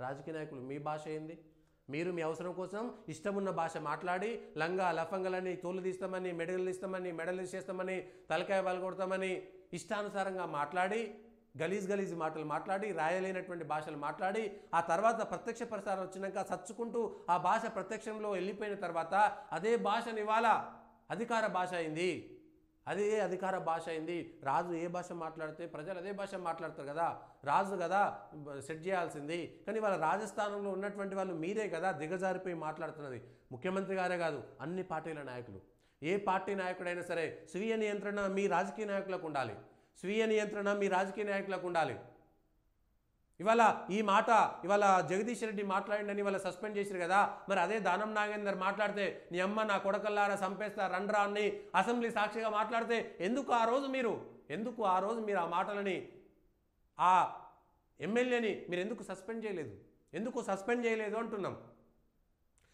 రాజకీయ నాయకులు మీ భాష ఏంది? మీరు మీ అవసరం కోసం ఇష్టమున్న భాష మాట్లాడి లంగా లఫంగలని తోలు తీస్తామని మెడలు తీసేస్తామని తలకాయ పలగొడతామని ఇష్టానుసారంగా మాట్లాడి గలీజ్ మాటలు మాట్లాడి రాయలేనటువంటి భాషలు మాట్లాడి ఆ తర్వాత ప్రత్యక్ష ప్రసారం వచ్చినాక చచ్చుకుంటూ ఆ భాష ప్రత్యక్షంలో వెళ్ళిపోయిన తర్వాత అదే భాషని ఇవాళ అధికార భాష అయింది. అదే అధికార భాష అయింది. రాజు ఏ భాష మాట్లాడితే ప్రజలు అదే భాష మాట్లాడతారు కదా. రాజు కదా సెట్ చేయాల్సింది. కానీ వాళ్ళ రాజస్థానంలో ఉన్నటువంటి వాళ్ళు మీరే కదా దిగజారిపోయి మాట్లాడుతున్నది. ముఖ్యమంత్రి గారే కాదు, అన్ని పార్టీల నాయకులు. ఏ పార్టీ నాయకుడైనా సరే స్వీయ నియంత్రణ మీ రాజకీయ నాయకులకు ఉండాలి. స్వీయ నియంత్రణ మీ రాజకీయ నాయకులకు ఉండాలి. ఇవాళ జగదీష్ రెడ్డి మాట్లాడిండని ఇవాళ సస్పెండ్ చేశారు కదా. మరి అదే దానం నాగేందర్ మాట్లాడితే నీ అమ్మ నా కొడకల్లారా సంపేస్తా రండ్రా అని అసెంబ్లీ సాక్షిగా మాట్లాడితే ఎందుకు ఆ రోజు మీరు ఆ మాటలని ఆ ఎమ్మెల్యేని మీరు ఎందుకు సస్పెండ్ చేయలేదు? ఎందుకు సస్పెండ్ చేయలేదు అంటున్నాం.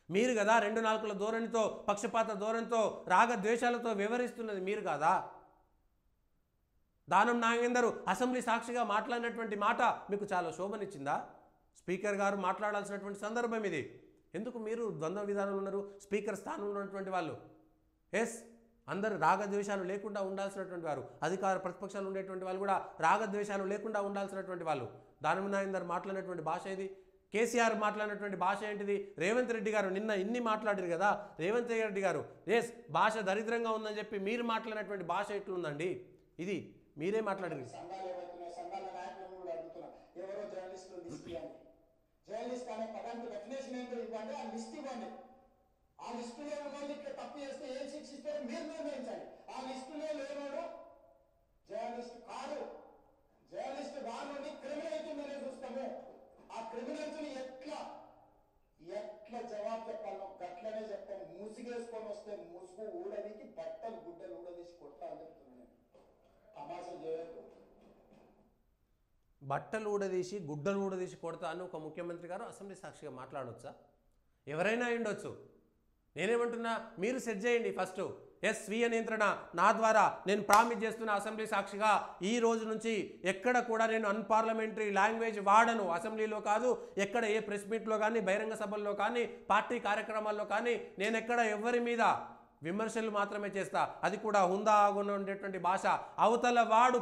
మీరు కదా 2 నాలుకల ధోరణితో పక్షపాత ధోరణితో రాగద్వేషాలతో వ్యవహరిస్తున్నది మీరు కాదా? దానం నాగేందర్ అసెంబ్లీ సాక్షిగా మాట్లాడినటువంటి మాట మీకు చాలా శోభనిచ్చిందా? స్పీకర్ గారు మాట్లాడాల్సినటువంటి సందర్భం ఇది. ఎందుకు మీరు ద్వంద్వ విధానంలో ఉన్నారు? స్పీకర్ స్థానంలో ఉన్నటువంటి వాళ్ళు అందరూ రాగద్వేషాలు లేకుండా ఉండాల్సినటువంటి వారు, అధికార ప్రతిపక్షాలు ఉండేటువంటి వాళ్ళు కూడా రాగద్వేషాలు లేకుండా ఉండాల్సినటువంటి వాళ్ళు. దానం నాగేందర్ మాట్లాడినటువంటి భాష ఇది. కేసీఆర్ మాట్లాడినటువంటి భాష ఏంటిది? రేవంత్ రెడ్డి గారు నిన్న ఇన్ని మాట్లాడారు కదా. రేవంత్ రెడ్డి గారు భాష దరిద్రంగా ఉందని చెప్పి మీరు మాట్లాడినటువంటి భాష ఎట్లుందండి? ఇది మీరే మాట్లాడారు. సంఘాల నాయకులను కూడా అడుగుతున్నా, ఎవరో జర్నలిస్టులు లిస్ట్ ఇవ్వండి. జర్నలిస్ట్ అనే పదానికి డెఫినేషన్ ఏంటో ఇవ్వండి, ఆ లిస్ట్ ఇవ్వండి. ఆ లిస్టులో ఉన్నది తప్పు చేస్తే ఏం శిక్షిస్తారో మీరు నిర్ణయించండి. ఆ లిస్టులో లేనాడు జర్నలిస్ట్ కాదు, జర్నలిస్ట్ కాదు క్రిమినల్ అవుతుందనే చూస్తాము. ఆ క్రిమినల్స్ ఎట్లా జవాబు చెప్పాలో గట్లనే చెప్తాం. మూసిగేసుకొని వస్తే ముసుగు ఊడదీకి బట్టలు గుడ్డలు ఊడదీసి కొడతా అని చెప్తున్నాను. బట్టలు ఊడదీసి గుడ్డలు ఊడదీసి కొడతా అని ఒక ముఖ్యమంత్రి గారు అసెంబ్లీ సాక్షిగా మాట్లాడవచ్చా? ఎవరైనా ఉండొచ్చు. నేనేమంటున్నా, మీరు సెట్ చేయండి ఫస్ట్. స్వీయ నియంత్రణ నా ద్వారా నేను ప్రామిస్ చేస్తున్న అసెంబ్లీ సాక్షిగా ఈ రోజు నుంచి ఎక్కడ కూడా నేను అన్పార్లమెంటరీ లాంగ్వేజ్ వాడను. అసెంబ్లీలో కాదు, ఎక్కడ ఏ ప్రెస్ మీట్లో కానీ బహిరంగ సభల్లో కానీ పార్టీ కార్యక్రమాల్లో కానీ నేను ఎక్కడ ఎవరి మీద విమర్శలు మాత్రమే చేస్తా. అది కూడా హుందాగా ఉండేటువంటి భాష. అవతల వాడు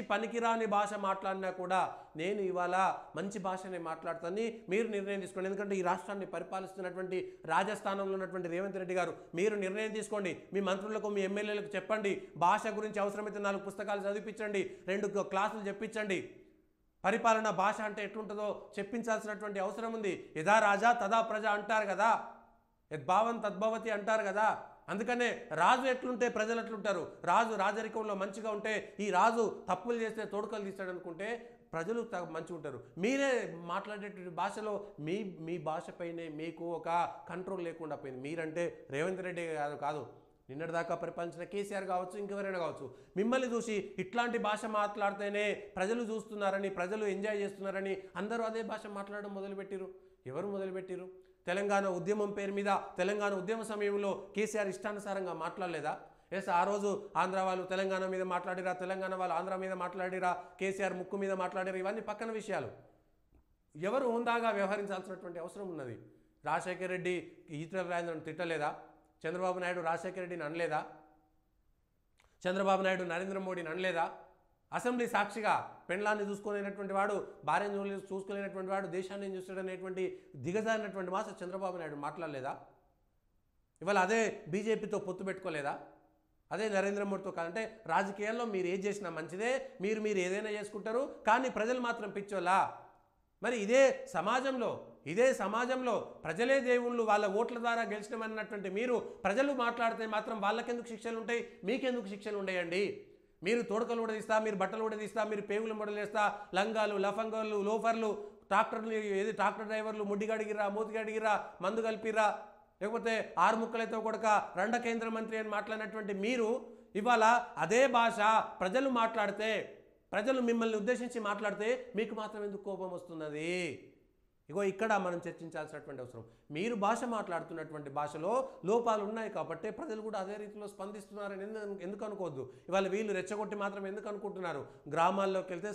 పనికిరాని భాష మాట్లాడినా కూడా నేను ఇవాళ మంచి భాషనే మాట్లాడుతానని మీరు నిర్ణయం తీసుకోండి. ఎందుకంటే ఈ రాష్ట్రాన్ని పరిపాలిస్తున్నటువంటి రాజస్థానంలో ఉన్నటువంటి రేవంత్ రెడ్డి గారు మీరు నిర్ణయం తీసుకోండి. మీ మంత్రులకు మీ ఎమ్మెల్యేలకు చెప్పండి, భాష గురించి అవసరమైతే 4 పుస్తకాలు చదివించండి, 2 క్లాసులు చెప్పించండి. పరిపాలన భాష అంటే ఎట్లుంటుందో చెప్పించాల్సినటువంటి అవసరం ఉంది. యథా రాజా తదా ప్రజ అంటారు కదా, యద్భావం తద్భవతి అంటారు కదా. అందుకనే రాజు ఎట్లుంటే ప్రజలు ఎట్లుంటారు. రాజు రాజరికంలో మంచిగా ఉంటే ఈ రాజు తప్పులు చేస్తే తోడుకలు తీస్తాడు అనుకుంటే ప్రజలు మంచిగా ఉంటారు. మీరే మాట్లాడేటువంటి భాషలో మీ భాషపైనే మీకు ఒక కంట్రోల్ లేకుండా పోయింది. మీరంటే రేవంత్ రెడ్డి గారు కాదు, నిన్నటిదాకా పరిపాలించిన కేసీఆర్ కావచ్చు, ఇంకెవరైనా కావచ్చు, మిమ్మల్ని చూసి ఇట్లాంటి భాష మాట్లాడితేనే ప్రజలు చూస్తున్నారని, ప్రజలు ఎంజాయ్ చేస్తున్నారని అందరూ అదే భాష మాట్లాడడం మొదలుపెట్టిరు. ఎవరు మొదలుపెట్టిరు? తెలంగాణ ఉద్యమం పేరు మీద తెలంగాణ ఉద్యమ సమయంలో కేసీఆర్ ఇష్టానుసారంగా మాట్లాడలేదా? ఆ రోజు ఆంధ్ర వాళ్ళు తెలంగాణ మీద మాట్లాడిరా, తెలంగాణ వాళ్ళు ఆంధ్ర మీద మాట్లాడిరా, కేసీఆర్ ముక్కు మీద మాట్లాడిరా, ఇవన్నీ పక్కన విషయాలు. ఎవరు హుందాగా వ్యవహరించాల్సినటువంటి అవసరం ఉన్నది. రాజశేఖర రెడ్డి ఈటల రాజేంద్రను తిట్టలేదా? చంద్రబాబు నాయుడు రాజశేఖర రెడ్డిని అనలేదా? చంద్రబాబు నాయుడు నరేంద్ర మోడీని అనలేదా? అసెంబ్లీ సాక్షిగా పెండ్లాన్ని చూసుకోలేనటువంటి వాడు, భార్యను చూసుకోలేనటువంటి వాడు దేశాన్ని చూస్తాడనేటువంటి దిగజారినటువంటి మాట చంద్రబాబు నాయుడు మాట్లాడలేదా? ఇవాళ అదే బీజేపీతో పొత్తు పెట్టుకోలేదా? అదే నరేంద్ర మోడీతో కాదంటే రాజకీయాల్లో మీరు ఏది చేసినా మంచిదే, మీరు ఏదైనా చేసుకుంటారు, కానీ ప్రజలు మాత్రం పిచ్చోలా. మరి ఇదే సమాజంలో ప్రజలే దేవుళ్ళు, వాళ్ళ ఓట్ల ద్వారా గెలిచినమన్నటువంటి మీరు ప్రజలు మాట్లాడితే మాత్రం వాళ్ళకెందుకు శిక్షలు ఉంటాయి, మీకెందుకు శిక్షలు ఉండయండి? మీరు తోడకలు ఊడదీస్తా, మీరు బట్టలు ఊడదీస్తా, మీరు పేగులు మొడలేస్తా, లంగాలు లఫంగాలు లోఫర్లు ట్రాక్టర్ డ్రైవర్లు ముడ్డిగడిగిరా, మూతిగడిగిరా, మందు కలిపిరా, లేకపోతే 6 ముక్కలతో కొడక రండ కేంద్ర మంత్రి అని మాట్లాడినటువంటి మీరు ఇవాళ అదే భాష ప్రజలు మాట్లాడితే, ప్రజలు మిమ్మల్ని ఉద్దేశించి మాట్లాడితే మీకు మాత్రం ఎందుకు కోపం వస్తున్నది? ఇగో ఇక్కడ మనం చర్చించాల్సినటువంటి అవసరం. మీరు భాష మాట్లాడుతున్నటువంటి భాషలో లోపాలు ఉన్నాయి కాబట్టి ప్రజలు కూడా అదే రీతిలో స్పందిస్తున్నారని ఎందుకు అనుకోవద్దు. ఇవాళ వీళ్ళు రెచ్చగొట్టి మాత్రం ఎందుకు అనుకుంటున్నారు? గ్రామాల్లోకి వెళ్తే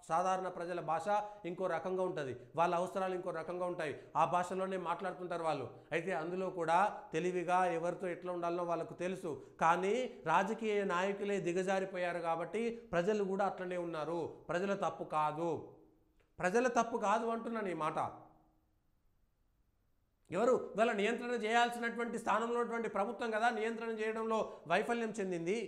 సాధారణ ప్రజల భాష ఇంకో రకంగా ఉంటుంది, వాళ్ళ అవసరాలు ఇంకో రకంగా ఉంటాయి, ఆ భాషలోనే మాట్లాడుతుంటారు వాళ్ళు. అయితే అందులో కూడా తెలివిగా ఎవరితో ఎట్లా ఉండాలో వాళ్ళకు తెలుసు. కానీ రాజకీయ నాయకులే దిగజారిపోయారు కాబట్టి ప్రజలు కూడా అట్లనే ఉన్నారు. ప్రజల తప్పు కాదు, ప్రజల తప్పు కాదు అంటున్నాను ఈ మాట. ఎవరు ఇవాళ నియంత్రణ చేయాల్సినటువంటి స్థానంలో ఉన్నటువంటి ప్రభుత్వం కదా నియంత్రణ చేయడంలో వైఫల్యం చెందింది.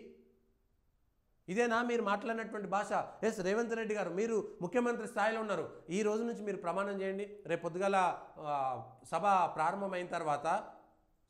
ఇదేనా మీరు మాట్లాడినటువంటి భాష? ఎస్ రేవంత్ రెడ్డి గారు, మీరు ముఖ్యమంత్రి స్థాయిలో ఉన్నారు. ఈ రోజు నుంచి మీరు ప్రమాణం చేయండి. రేపు పొద్దుగాల సభ ప్రారంభమైన తర్వాత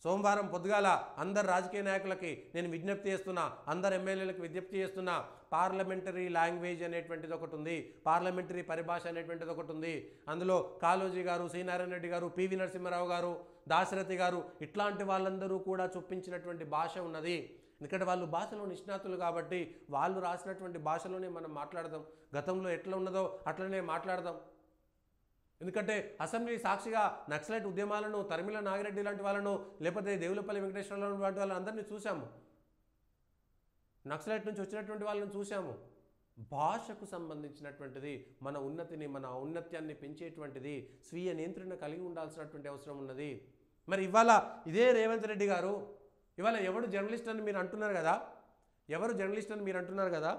సోమవారం పొద్దుగాల అందరు రాజకీయ నాయకులకి నేను విజ్ఞప్తి చేస్తున్నా, అందరు ఎమ్మెల్యేలకు విజ్ఞప్తి చేస్తున్నా, పార్లమెంటరీ లాంగ్వేజ్ అనేటువంటిది ఒకటి ఉంది, పార్లమెంటరీ పరిభాష అనేటువంటిది ఒకటి ఉంది. అందులో కాళోజీ గారు, సి నారాయణ రెడ్డి గారు, పివి నరసింహారావు గారు, దాశరథి గారు ఇట్లాంటి వాళ్ళందరూ కూడా చొప్పించినటువంటి భాష ఉన్నది. ఎందుకంటే వాళ్ళు భాషలో నిష్ణాతులు కాబట్టి వాళ్ళు రాసినటువంటి భాషలోనే మనం మాట్లాడదాం. గతంలో ఎట్లా ఉన్నదో అట్లనే మాట్లాడదాం. ఎందుకంటే అసెంబ్లీ సాక్షిగా నక్సలైట్ ఉద్యమాలను, తరిమిల నాగిరెడ్డి లాంటి వాళ్ళను, లేకపోతే దేవులపల్లి వెంకటేశ్వరరావు లాంటి వాళ్ళని అందరినీ చూసాము. నక్సలైట్ నుంచి వచ్చినటువంటి వాళ్ళని చూసాము. భాషకు సంబంధించినటువంటిది మన ఉన్నతిని, మన ఔన్నత్యాన్ని పెంచేటువంటిది, స్వీయ నియంత్రణ కలిగి ఉండాల్సినటువంటి అవసరం ఉన్నది. మరి ఇవాళ ఇదే రేవంత్ రెడ్డి గారు ఇవాళ ఎవడు జర్నలిస్ట్ అని మీరు అంటున్నారు కదా, ఎవరు జర్నలిస్ట్ అని మీరు అంటున్నారు కదా,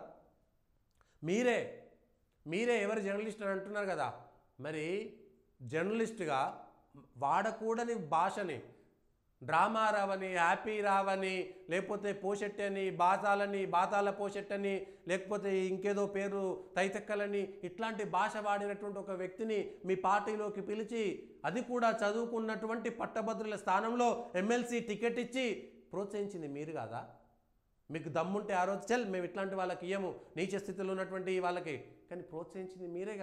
మీరే ఎవరు జర్నలిస్ట్ అని అంటున్నారు కదా. మరి జర్నలిస్ట్గా వాడకూడని భాషని, డ్రామా రావని, హ్యాపీ రావని, లేకపోతే పోషెట్టి అని, బాతాల పోషెట్టని, లేకపోతే ఇంకేదో పేరు తైతెక్కలని, ఇట్లాంటి భాష వాడినటువంటి ఒక వ్యక్తిని మీ పార్టీలోకి పిలిచి, అది కూడా చదువుకున్నటువంటి పట్టభద్రుల స్థానంలో ఎమ్మెల్సీ టికెట్ ఇచ్చి ప్రోత్సహించింది మీరు కాదా? మీకు దమ్ముంటే ఆ రోజు చల్ మేము ఇట్లాంటి వాళ్ళకి ఇయ్యము, నీచ స్థితిలో ఉన్నటువంటి వాళ్ళకి, కానీ ప్రోత్సహించింది మీరే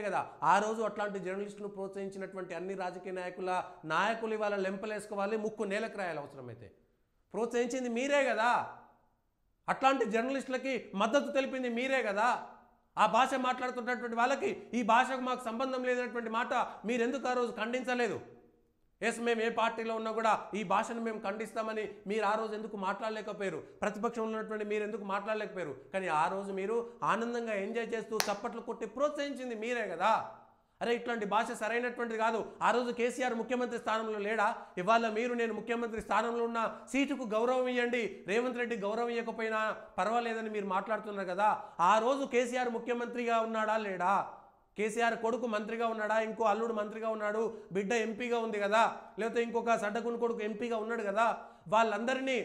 కదా. ఆ రోజు అట్లాంటి జర్నలిస్టును ప్రోత్సహించినటువంటి అన్ని రాజకీయ నాయకులు ఇవాళ లెంపలేసుకోవాలి, ముక్కు నేలకు రాయాలి అవసరమైతే. ప్రోత్సహించింది మీరే కదా. అట్లాంటి జర్నలిస్టులకి మద్దతు తెలిపింది మీరే కదా. ఆ భాష మాట్లాడుతున్నటువంటి వాళ్ళకి ఈ భాషకు మాకు సంబంధం లేనటువంటి మాట మీరెందుకు ఆ రోజు ఖండించలేదు? ఎస్ మేము ఏ పార్టీలో ఉన్నా కూడా ఈ భాషను మేము ఖండిస్తామని మీరు ఆ రోజు ఎందుకు మాట్లాడలేకపోయారు? ప్రతిపక్షంలో ఉన్నటువంటి మీరు ఎందుకు మాట్లాడలేకపోయారు? కానీ ఆ రోజు మీరు ఆనందంగా ఎంజాయ్ చేస్తూ చప్పట్లు కొట్టి ప్రోత్సహించింది మీరే కదా. అరే ఇట్లాంటి భాష సరైనటువంటిది కాదు. ఆ రోజు కేసీఆర్ ముఖ్యమంత్రి స్థానంలో లేడా? ఇవాళ నేను ముఖ్యమంత్రి స్థానంలో ఉన్న సీటుకు గౌరవం ఇవ్వండి, రేవంత్ రెడ్డి గౌరవం ఇవ్వకపోయినా పర్వాలేదని మీరు మాట్లాడుతున్నారు కదా. ఆ రోజు కేసీఆర్ ముఖ్యమంత్రిగా ఉన్నాడా లేడా? కేసీఆర్ కొడుకు మంత్రిగా ఉన్నాడా? ఇంకో అల్లుడు మంత్రిగా ఉన్నాడు, బిడ్డ ఎంపీగా ఉంది కదా, లేకపోతే ఇంకొక సడ్డకుని కొడుకు ఎంపీగా ఉన్నాడు కదా. వాళ్ళందరినీ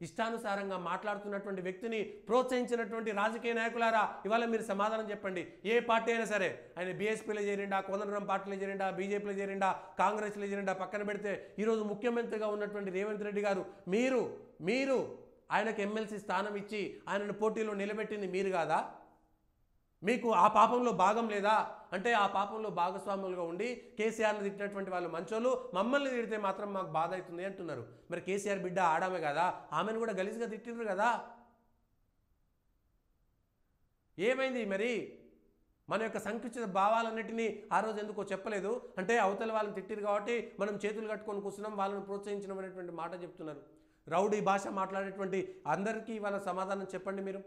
ఇష్టానుసారంగా మాట్లాడుతున్నటువంటి వ్యక్తిని ప్రోత్సహించినటువంటి రాజకీయ నాయకులారా ఇవాళ మీరు సమాధానం చెప్పండి. ఏ పార్టీ అయినా సరే, ఆయన బీఎస్పీలో చేరిండా, కోదండరాం పార్టీలో చేరిండా, బీజేపీలో చేరిండా, కాంగ్రెస్లో చేరిండా, పక్కన పెడితే ఈరోజు ముఖ్యమంత్రిగా ఉన్నటువంటి రేవంత్ రెడ్డి గారు, మీరు ఆయనకు ఎమ్మెల్సీ స్థానం ఇచ్చి ఆయనను పోటీలో నిలబెట్టింది మీరు కాదా? మీకు ఆ పాపంలో భాగం లేదా? అంటే ఆ పాపంలో భాగస్వాములుగా ఉండి కేసీఆర్ని తిట్టినటువంటి వాళ్ళు మంచోళ్ళు, మమ్మల్ని తిడితే మాత్రం మాకు బాధ అవుతుంది అంటున్నారు. మరి కేసీఆర్ బిడ్డ ఆడామే కదా, ఆమెను కూడా గలీజ్గా తిట్టిర్రు కదా. ఏమైంది మరి? మన యొక్క సంకుచిత భావాలన్నిటినీ ఆ రోజు ఎందుకో చెప్పలేదు. అంటే అవతల వాళ్ళని తిట్టిరు కాబట్టి మనం చేతులు కట్టుకొని కూర్చున్నాం, వాళ్ళని ప్రోత్సహించడం అనేటువంటి మాట చెప్తున్నారు. రౌడీ భాష మాట్లాడేటువంటి అందరికీ ఇవాళ సమాధానం చెప్పండి మీరు.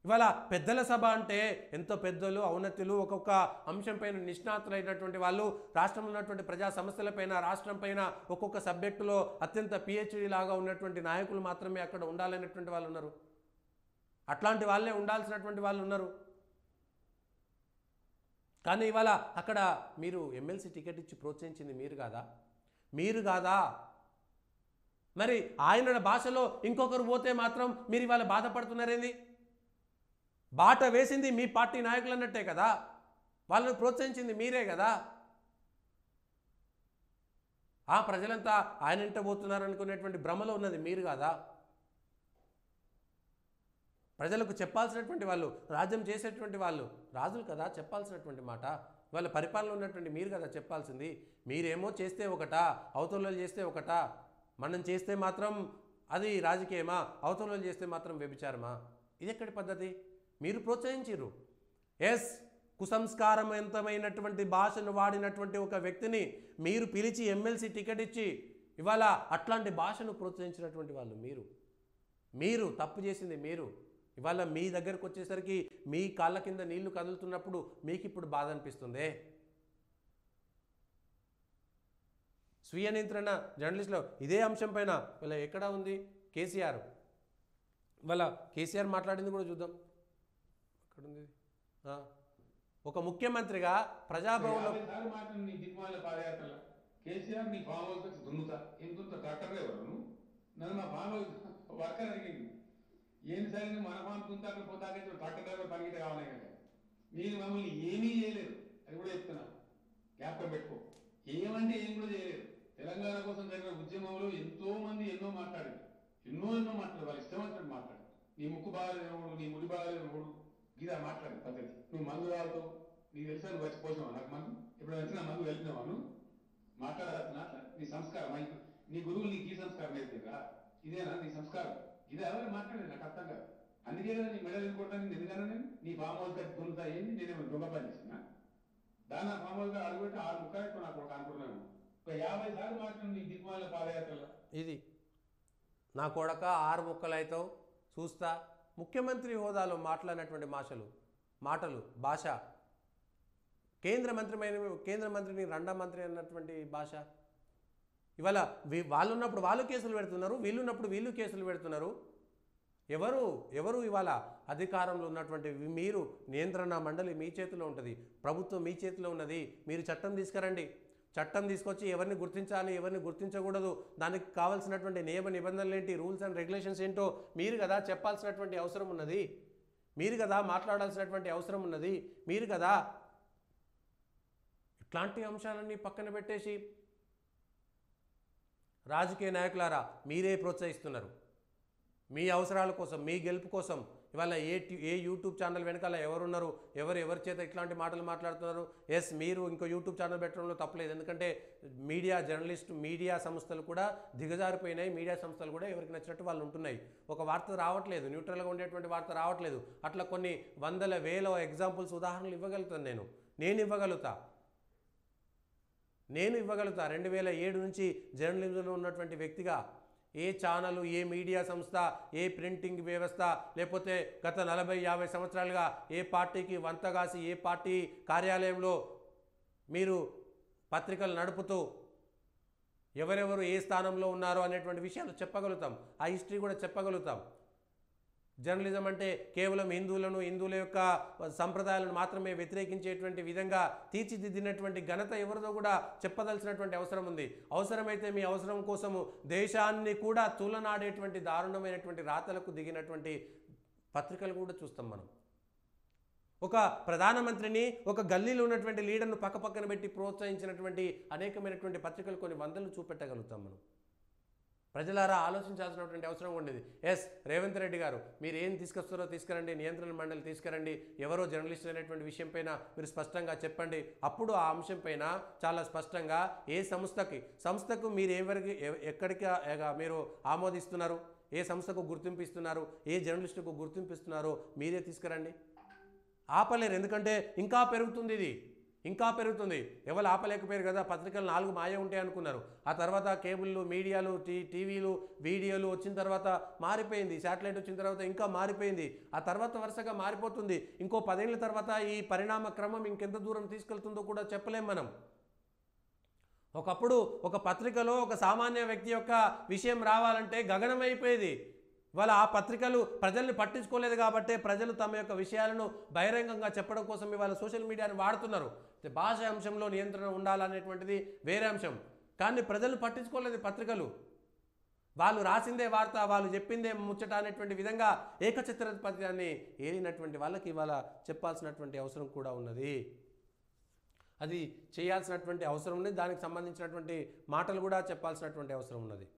ఇవాళ పెద్దల సభ అంటే ఎంతో పెద్దలు, ఔన్నత్యులు, ఒక్కొక్క అంశంపైన నిష్ణాతులైనటువంటి వాళ్ళు, రాష్ట్రంలో ఉన్నటువంటి ప్రజా సమస్యలపైన, రాష్ట్రం పైన ఒక్కొక్క సబ్జెక్టులో అత్యంత పిహెచ్డి లాగా ఉన్నటువంటి నాయకులు మాత్రమే అక్కడ ఉండాలనేటువంటి వాళ్ళు ఉన్నారు. అట్లాంటి వాళ్ళే ఉండాల్సినటువంటి వాళ్ళు ఉన్నారు. కానీ ఇవాళ అక్కడ మీరు ఎమ్మెల్సీ టికెట్ ఇచ్చి ప్రోత్సహించింది మీరు కాదా? మరి ఆయన భాషలో ఇంకొకరు పోతే మాత్రం మీరు ఇవాళ బాధపడుతున్నారేంది? బాట వేసింది మీ పార్టీ నాయకులు అన్నట్టే కదా, వాళ్ళని ప్రోత్సహించింది మీరే కదా. ఆ ప్రజలంతా ఆయన ఇంట పోతున్నారు అనుకునేటువంటి భ్రమలో ఉన్నది మీరు కాదా? ప్రజలకు చెప్పాల్సినటువంటి వాళ్ళు, రాజ్యం చేసేటువంటి వాళ్ళు రాజులు కదా చెప్పాల్సినటువంటి మాట. వాళ్ళ పరిపాలన ఉన్నటువంటి మీరు కదా చెప్పాల్సింది. మీరేమో చేస్తే ఒకటా, అవతల చేస్తే ఒకటా. మనం చేస్తే మాత్రం అది రాజకీయమా, అవతల చేస్తే మాత్రం వ్యభిచారమా? ఇది ఎక్కడి పద్ధతి? మీరు ప్రోత్సహించారు. ఎస్ కుసంస్కారవంతమైనటువంటి భాషను వాడినటువంటి ఒక వ్యక్తిని మీరు పిలిచి ఎమ్మెల్సీ టికెట్ ఇచ్చి ఇవాళ అట్లాంటి భాషను ప్రోత్సహించినటువంటి వాళ్ళు మీరు తప్పు చేసింది మీరు. ఇవాళ మీ దగ్గరకు వచ్చేసరికి మీ కాళ్ళ కింద నీళ్లు కదులుతున్నప్పుడు మీకు ఇప్పుడు బాధ అనిపిస్తుందే? స్వీయ నియంత్రణ జర్నలిస్టులో ఇదే అంశం పైన వీళ్ళ ఎక్కడ ఉంది కేసీఆర్? వాళ్ళ కేసీఆర్ మాట్లాడింది కూడా చూద్దాం. ఎక్కడుంది? ఒక ముఖ్యమంత్రిగా ప్రజాభవన్లో కేసీఆర్ నీ ఫామ్ హౌస్ వచ్చి దున్నుతా ఏం దున్నుతా ట్రాక్టర్ డ్రైవర్ నన్ను మా ఫామ్ హౌస్ వర్కర్ అడిగింది ఏంటి సరే నువ్వు మన ఫామ్ దున్నుతా పోతాకే ట్రాక్టర్ డ్రైవర్ పనికిట కావాలి కదా. నేను మమ్మల్ని ఏమీ చేయలేదు, అది కూడా చెప్తున్నా, జ్ఞాపకం పెట్టుకో. ఏమంటే ఏం కూడా చేయలేదు. తెలంగాణ కోసం జరిగిన ఉద్యమంలో ఎంతో మంది ఎన్నో మాట్లాడారు, ఎన్నో మాట్లాడారు, వాళ్ళు ఇష్టం వచ్చినట్టు మాట్లాడారు. నీ ముక్కు బాగాలేనోడు, నీ ముడి బాగాలేనోడు గీదా మాట్లాడు పద్ధతి. నువ్వు మందు తాగుతావు, నీకు తెలుసా నువ్వు వచ్చి పోసినావు నాకు మందు, ఇప్పుడు వచ్చిన మందు వెళ్తున్నావా నువ్వు మాట్లాడాల్సిన నీ సంస్కారం. నీ గురువులు నీకు ఈ సంస్కారం నేర్పిరా, ఇదేనా నీ సంస్కారం? ఇది ఎవరు మాట్లాడేది నాకు అర్థం కాదు. అందుకే కదా నీ మెడలు ఎన్నుకోవడానికి ఎందుకన్నా నేను నీ ఫామ్ హౌస్ కట్టి దొరుకుతా ఏంది, నేనేమో దొంగ పని చేసిన దాన్ని ఆ ఫామ్ హౌస్ అడుగుపెట్టి 6 ముక్కలు నాకు ఒక అనుకున్నాను. ఒక 50 సార్లు మాట్లాడు నీ దిగ్మాల పాదయాత్రలో. ఇది నా కొడక 6 ముక్కలు అవుతావు చూస్తా. ముఖ్యమంత్రి హోదాలో మాట్లాడినటువంటి మాటలు భాష, కేంద్ర మంత్రిని రండా మంత్రి అన్నటువంటి భాష. ఇవాళ వాళ్ళు ఉన్నప్పుడు వాళ్ళు కేసులు పెడుతున్నారు, వీళ్ళు ఉన్నప్పుడు వీళ్ళు కేసులు పెడుతున్నారు. ఎవరు ఇవాళ అధికారంలో ఉన్నటువంటి మీరు? నియంత్రణ మండలి మీ చేతిలో ఉంటుంది, ప్రభుత్వం మీ చేతిలో ఉన్నది. మీరు చట్టం తీసుకురండి, చట్టం తీసుకొచ్చి ఎవరిని గుర్తించాలి, ఎవరిని గుర్తించకూడదు, దానికి కావాల్సినటువంటి నియమ నిబంధనలు ఏంటి, రూల్స్ అండ్ రెగ్యులేషన్స్ ఏంటో మీరు కదా చెప్పాల్సినటువంటి అవసరం ఉన్నది. మీరు కదా మాట్లాడాల్సినటువంటి అవసరం ఉన్నది. మీరు కదా ఇట్లాంటి అంశాలన్నీ పక్కన పెట్టేసి రాజకీయ నాయకులారా మీరే ప్రోత్సహిస్తున్నారు. మీ అవసరాల కోసం, మీ గెలుపు కోసం ఇవాళ ఏ యూట్యూబ్ ఛానల్ వెనకాల ఎవరున్నారు, ఎవరి చేత ఇట్లాంటి మాటలు మాట్లాడుతున్నారు? ఎస్, మీరు ఇంకో యూట్యూబ్ ఛానల్ పెట్టడంలో తప్పలేదు. ఎందుకంటే మీడియా సంస్థలు కూడా దిగజారిపోయినాయి. మీడియా సంస్థలు కూడా ఎవరికి నచ్చినట్టు వాళ్ళు ఉంటున్నాయి. ఒక వార్త రావట్లేదు, న్యూట్రల్గా ఉండేటువంటి వార్త రావట్లేదు. అట్లా కొన్ని వందల వేల ఎగ్జాంపుల్స్, ఉదాహరణలు ఇవ్వగలుగుతాను. నేను ఇవ్వగలుగుతా. 2007 నుంచి జర్నలిజంలో ఉన్నటువంటి వ్యక్తిగా ఏ ఛానలు, ఏ మీడియా సంస్థ, ఏ ప్రింటింగ్ వ్యవస్థ, లేకపోతే గత 40-50 సంవత్సరాలుగా ఏ పార్టీకి వంతగాసి, ఏ పార్టీ కార్యాలయంలో మీరు పత్రికలు నడుపుతూ ఎవరెవరు ఏ స్థానంలో ఉన్నారో అనేటువంటి విషయాలు చెప్పగలుగుతాం. ఆ హిస్టరీ కూడా చెప్పగలుగుతాం. జర్నలిజం అంటే కేవలం హిందువుల యొక్క సంప్రదాయాలను మాత్రమే వ్యతిరేకించేటువంటి విధంగా తీర్చిదిద్దినటువంటి ఘనత ఎవరిదో కూడా చెప్పదలసినటువంటి అవసరం ఉంది. అవసరమైతే మీ అవసరం కోసము దేశాన్ని కూడా తూలనాడేటువంటి దారుణమైనటువంటి రాతలకు దిగినటువంటి పత్రికలు కూడా చూస్తాం మనం. ఒక ప్రధానమంత్రిని, ఒక గల్లీలో ఉన్నటువంటి లీడర్ను పక్కన పెట్టి ప్రోత్సహించినటువంటి అనేకమైనటువంటి పత్రికలు కొన్ని వందలు చూపెట్టగలుగుతాం మనం. ప్రజలారా ఆలోచించాల్సినటువంటి అవసరం ఉండేది. ఎస్, రేవంత్ రెడ్డి గారు మీరు ఏం తీసుకొస్తారో తీసుకురండి, నియంత్రణ మండలి తీసుకురండి, ఎవరో జర్నలిస్ట్ అనేటువంటి విషయం పైన మీరు స్పష్టంగా చెప్పండి. అప్పుడు ఆ అంశం పైన చాలా స్పష్టంగా ఏ సంస్థకు మీరు ఎక్కడికి మీరు ఆమోదిస్తున్నారు, ఏ సంస్థకు గుర్తింపు ఇస్తున్నారు, ఏ జర్నలిస్టుకు గుర్తింపు ఇస్తున్నారో మీరే తీసుకురండి. ఆపలేరు, ఎందుకంటే ఇంకా పెరుగుతుంది. ఇది ఇంకా పెరుగుతుంది. ఎవరు ఆపలేకపోయారు కదా. పత్రికలు 4 మాయ ఉంటాయి అనుకున్నారు. ఆ తర్వాత కేబుల్లు, మీడియాలు, టీవీలు, వీడియోలు వచ్చిన తర్వాత మారిపోయింది. శాటిలైట్ వచ్చిన తర్వాత ఇంకా మారిపోయింది. ఆ తర్వాత వరుసగా మారిపోతుంది. ఇంకో 10 ఏళ్ళ తర్వాత ఈ పరిణామ క్రమం ఇంకెంత దూరం తీసుకెళ్తుందో కూడా చెప్పలేం మనం. ఒకప్పుడు ఒక పత్రికలో ఒక సామాన్య వ్యక్తి యొక్క విషయం రావాలంటే గగనమైపోయేది. ఇవాళ ఆ పత్రికలు ప్రజల్ని పట్టించుకోలేదు కాబట్టి ప్రజలు తమ యొక్క విషయాలను బహిరంగంగా చెప్పడం కోసం ఇవాళ సోషల్ మీడియాను వాడుతున్నారు. భాష అంశంలో నియంత్రణ ఉండాలనేటువంటిది వేరే అంశం. కానీ ప్రజలు పట్టించుకోలేదు. పత్రికలు వాళ్ళు రాసిందే వార్త, వాళ్ళు చెప్పిందే ముచ్చట అనేటువంటి విధంగా ఏకఛత్రాధిపత్యాన్ని ఏలినటువంటి వాళ్ళకి ఇవాళ చెప్పాల్సినటువంటి అవసరం కూడా ఉన్నది. అది చేయాల్సినటువంటి అవసరం ఉంది. దానికి సంబంధించినటువంటి మాటలు కూడా చెప్పాల్సినటువంటి అవసరం ఉన్నది.